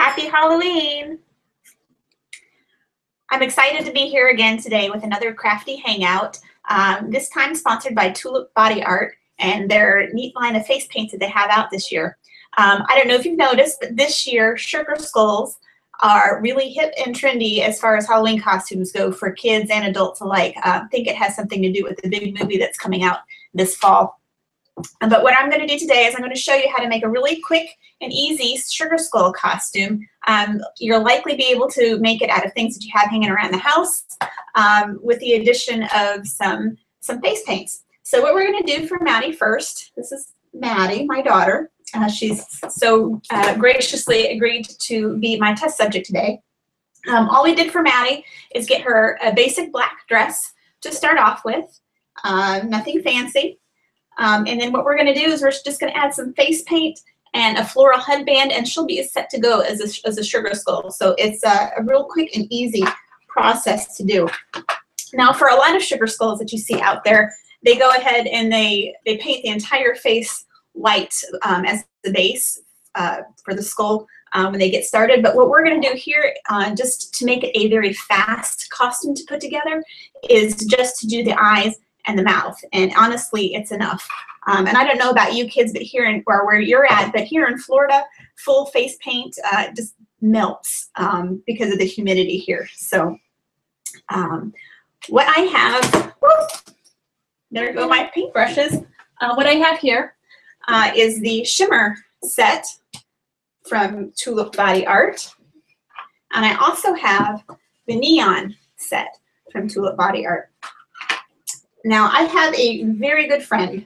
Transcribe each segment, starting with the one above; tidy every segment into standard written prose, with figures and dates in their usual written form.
Happy Halloween! I'm excited to be here again today with another Crafty Hangout, this time sponsored by Tulip Body Art and their neat line of face paints that they have out this year. I don't know if you've noticed, but this year sugar skulls are really hip and trendy as far as Halloween costumes go for kids and adults alike. I think it has something to do with the big movie that's coming out this fall. But what I'm going to do today is I'm going to show you how to make a really quick and easy sugar skull costume. You'll likely be able to make it out of things that you have hanging around the house with the addition of some face paints. So what we're going to do for Maddie first, this is Maddie, my daughter. She's so graciously agreed to be my test subject today. All we did for Maddie is get her a basic black dress to start off with, nothing fancy. And then what we're going to do is we're just going to add some face paint and a floral headband, and she'll be set to go as a sugar skull. So it's a real quick and easy process to do. Now, for a lot of sugar skulls that you see out there, they go ahead and they paint the entire face white as the base for the skull when they get started. But what we're going to do here, just to make it a very fast costume to put together, is just to do the eyes and the mouth, and honestly, it's enough. And I don't know about you kids, but here in where you're at, but here in Florida, full face paint just melts because of the humidity here. So what I have, whoop, there go my paintbrushes. What I have here is the shimmer set from Tulip Body Art, and I also have the neon set from Tulip Body Art. Now, I have a very good friend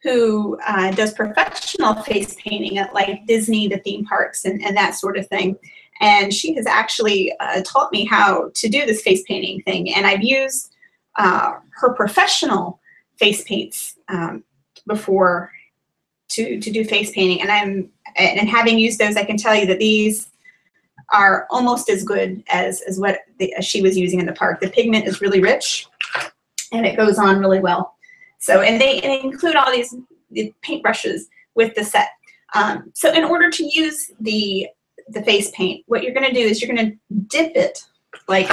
who does professional face painting at like Disney, the theme parks, and that sort of thing. And she has actually taught me how to do this face painting thing. And I've used her professional face paints before to do face painting. And having used those, I can tell you that these are almost as good as what she was using in the park. The pigment is really rich, and it goes on really well. So, and they include all these paintbrushes with the set. So in order to use the face paint, what you're going to do is you're going to dip it, like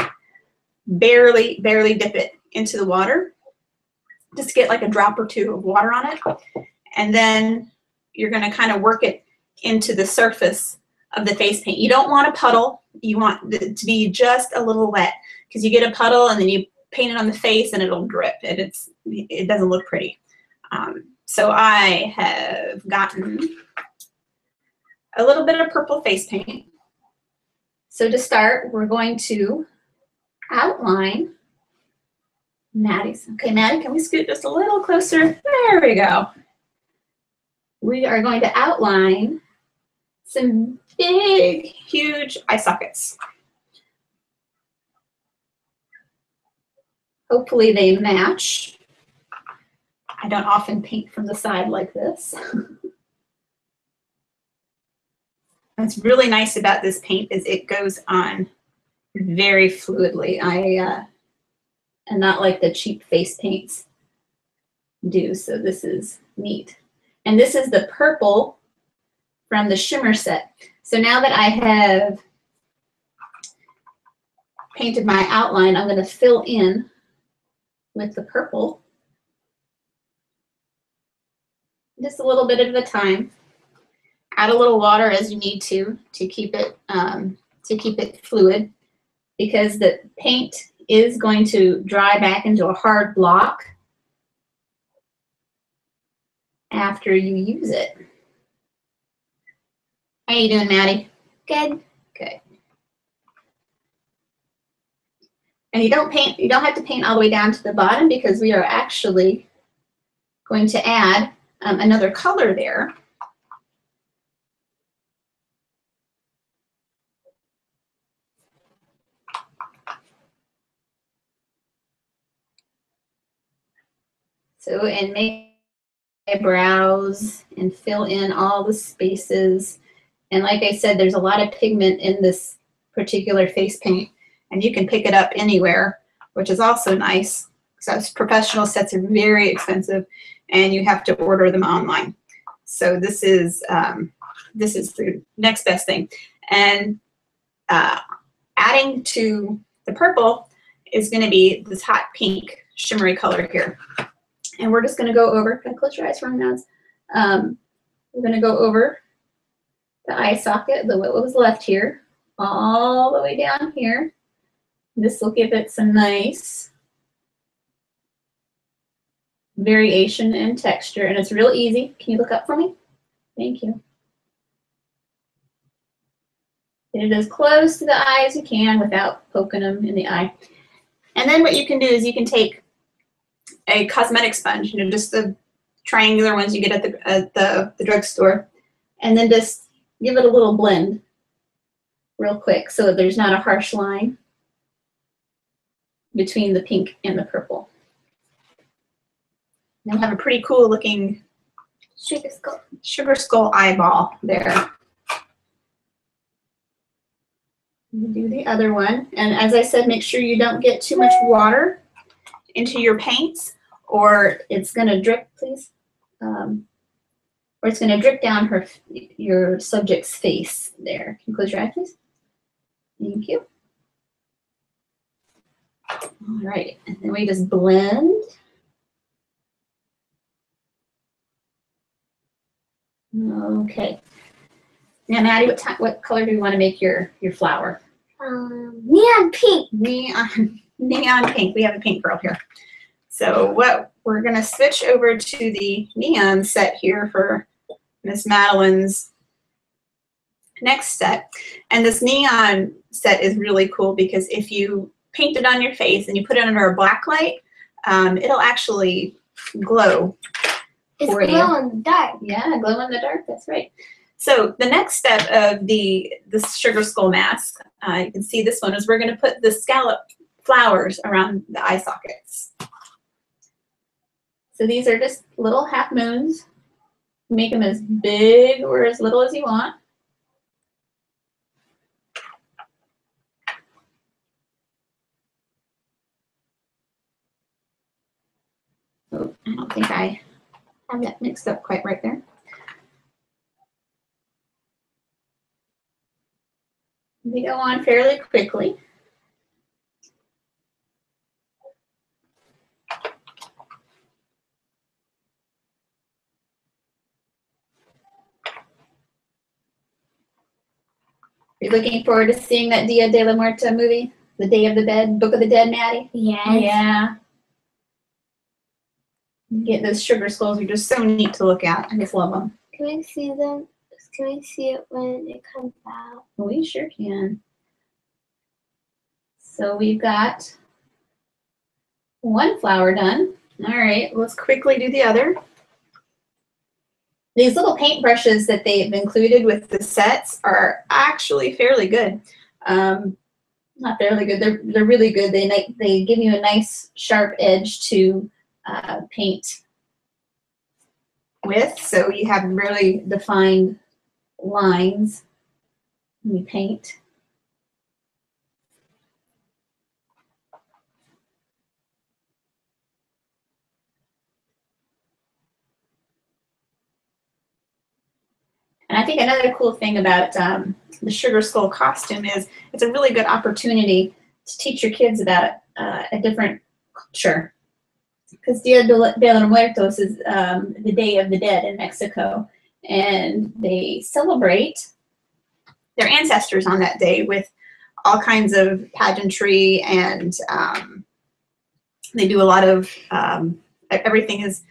barely dip it into the water, just get like a drop or two of water on it. And then you're going to kind of work it into the surface of the face paint. You don't want a puddle. You want it to be just a little wet, because you get a puddle and then you paint it on the face and it'll drip, and it doesn't look pretty. So I have gotten a little bit of purple face paint. So to start, we're going to outline Maddie's. Okay, Maddie, can we scoot just a little closer? There we go. We are going to outline some big, huge eye sockets. Hopefully they match. I don't often paint from the side like this. What's really nice about this paint is it goes on very fluidly. And not like the cheap face paints do, so this is neat. And this is the purple from the shimmer set. So now that I have painted my outline, I'm going to fill in with the purple, just a little bit at a time. Add a little water as you need to keep it fluid, because the paint is going to dry back into a hard block after you use it. How you doing, Maddie? Good? Good. And you don't have to paint all the way down to the bottom, because we are actually going to add another color there. So, and make eyebrows and fill in all the spaces. And like I said, there's a lot of pigment in this particular face paint, and you can pick it up anywhere, which is also nice. So professional sets are very expensive, and you have to order them online. So this is the next best thing. And adding to the purple is going to be this hot pink shimmery color here. And we're just going to go over, can I close your eyes for a minute? We're going to go over the eye socket, what was left here, all the way down here. This will give it some nice variation in texture, and it's real easy. Can you look up for me? Thank you. Get it as close to the eye as you can without poking them in the eye. And then what you can do is you can take a cosmetic sponge, you know, just the triangular ones you get at the drugstore, and then just give it a little blend real quick so that there's not a harsh line between the pink and the purple. Now we have a pretty cool looking sugar skull eyeball there. Do the other one, and as I said, make sure you don't get too much water into your paints, or it's going to drip, please, or it's going to drip down your subject's face there. Can you close your eye, please? Thank you. All right, and then we just blend. Okay. Now, Maddie, what color do you want to make your flower? Neon pink. Neon pink. We have a pink girl here. So what we're going to switch over to the neon set here for Miss Madeline's next set. And this neon set is really cool because if you paint it on your face and you put it under a black light, it'll actually glow. It's glow in the dark. Yeah, glow in the dark. That's right. So the next step of this sugar skull mask, you can see this one, is we're going to put the scallop flowers around the eye sockets. So these are just little half moons. Make them as big or as little as you want. Oh, I don't think I have that mixed up quite right there. They go on fairly quickly. You're looking forward to seeing that Dia de la Muerta movie, The Day of the Dead, Book of the Dead, Maddie? Yes. Yeah. Get those sugar skulls are just so neat to look at. I just love them. Can we see them? Can we see it when it comes out? We sure can. So we've got one flower done. All right, let's quickly do the other. These little paint brushes that they've included with the sets are actually fairly good. Not fairly good, they're really good. They give you a nice sharp edge to paint with, so you have really defined lines when you paint. And I think another cool thing about the Sugar Skull costume is it's a really good opportunity to teach your kids about a different culture. Because Dia de los Muertos is the Day of the Dead in Mexico, and they celebrate their ancestors on that day with all kinds of pageantry, and they do a lot of everything is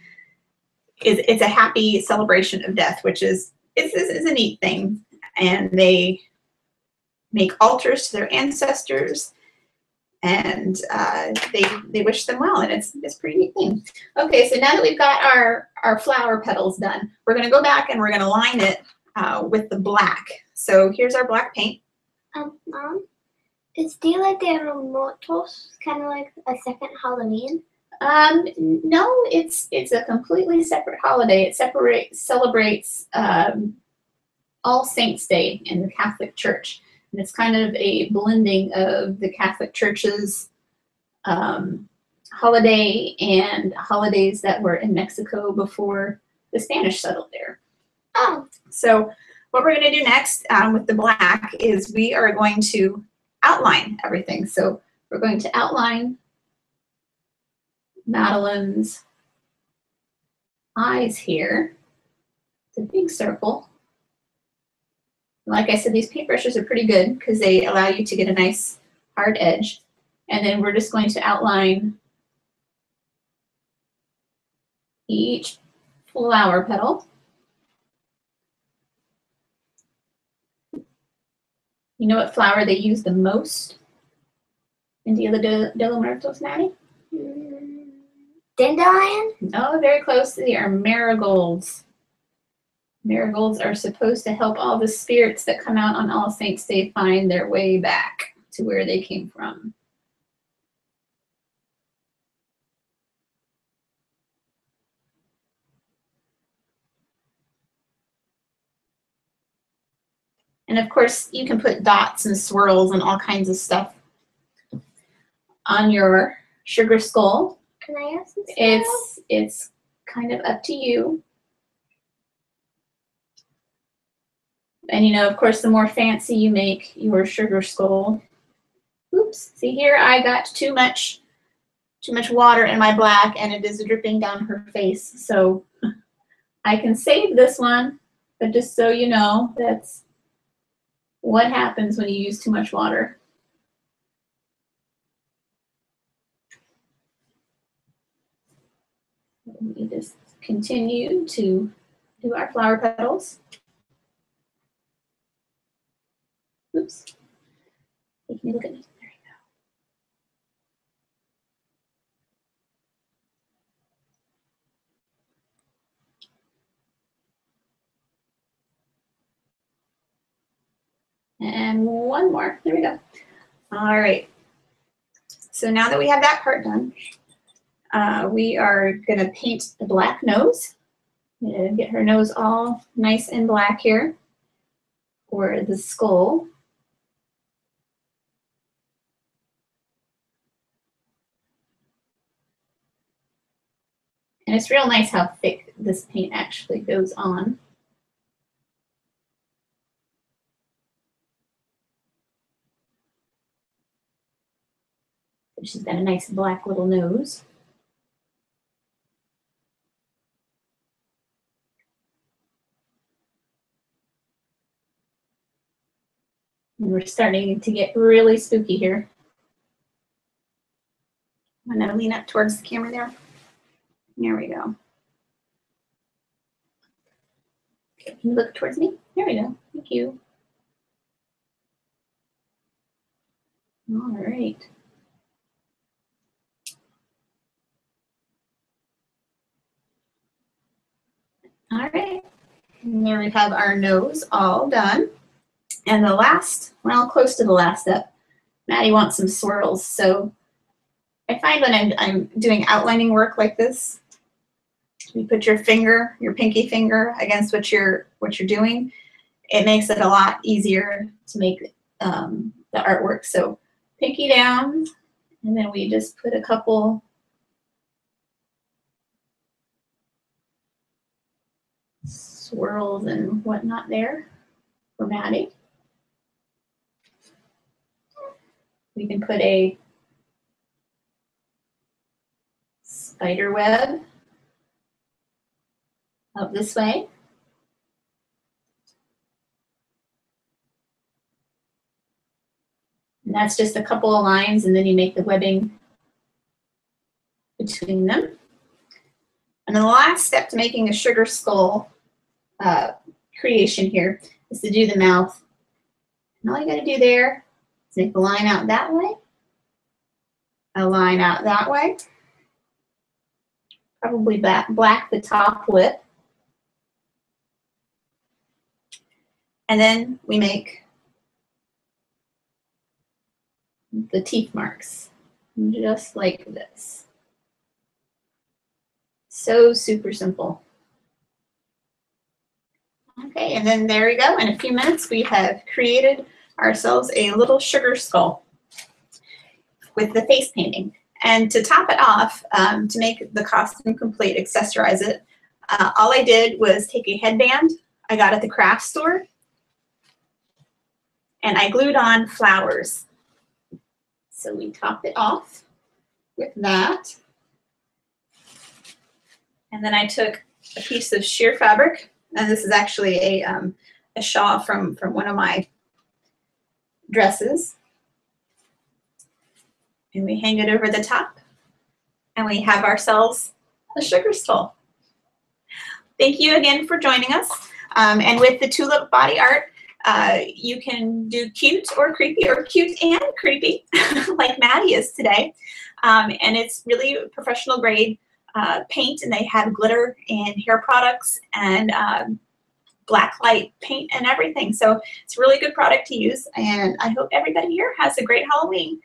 it's a happy celebration of death, which is a neat thing. And they make altars to their ancestors, and they wish them well, and it's a pretty neat thing. Okay, so now that we've got our flower petals done, we're going to go back and we're going to line it with the black. So here's our black paint. Mom, is Dia de los Muertos kind of like a second Halloween? No, it's a completely separate holiday. It celebrates All Saints Day in the Catholic Church. And it's kind of a blending of the Catholic Church's holiday and holidays that were in Mexico before the Spanish settled there. Oh. So what we're going to do next with the black is we are going to outline everything. So we're going to outline Madeline's eyes here. It's a big circle. Like I said, these paintbrushes are pretty good because they allow you to get a nice hard edge. And then we're just going to outline each flower petal. You know what flower they use the most in Dia de los Muertos, Maddie? Dandelion? No, very close. They are marigolds. Marigolds are supposed to help all the spirits that come out on All Saints' Day find their way back to where they came from. And of course, you can put dots and swirls and all kinds of stuff on your sugar skull. Can I ask some swirls? It's kind of up to you. And you know, of course, the more fancy you make your sugar skull. Oops, see here, I got too much water in my black and it is dripping down her face. So I can save this one, but just so you know, that's what happens when you use too much water. We just continue to do our flower petals. Oops. Make me look at me. There you go. And one more. There we go. All right. So now that we have that part done, we are going to paint the black nose. Get her nose all nice and black here for the skull. And it's real nice how thick this paint actually goes on. She's got a nice black little nose. And we're starting to get really spooky here. I'm gonna lean up towards the camera there. There we go. Okay, can you look towards me? There we go. Thank you. All right. All right. And there we have our nose all done. And the last, well, close to the last step, Maddie wants some swirls. So I find when I'm doing outlining work like this, you put your finger, your pinky finger against what you're doing, it makes it a lot easier to make the artwork. So pinky down, and then we just put a couple swirls and whatnot there for Maddie. We can put a spider web up this way. And that's just a couple of lines, and then you make the webbing between them. And then the last step to making a sugar skull creation here is to do the mouth. And all you gotta do there is make a line out that way, a line out that way, probably black the top lip. And then we make the teeth marks, just like this. So super simple. Okay, and then there we go. In a few minutes, we have created ourselves a little sugar skull with the face painting. And to top it off, to make the costume complete, accessorize it, all I did was take a headband I got at the craft store, and I glued on flowers. So we top it off with that. And then I took a piece of sheer fabric, and this is actually a shawl from one of my dresses. And we hang it over the top, and we have ourselves a sugar skull. Thank you again for joining us. And with the Tulip Body Art, you can do cute or creepy, or cute and creepy, like Maddie is today. And it's really professional grade paint, and they have glitter and hair products and black light paint and everything. So it's a really good product to use, and I hope everybody here has a great Halloween.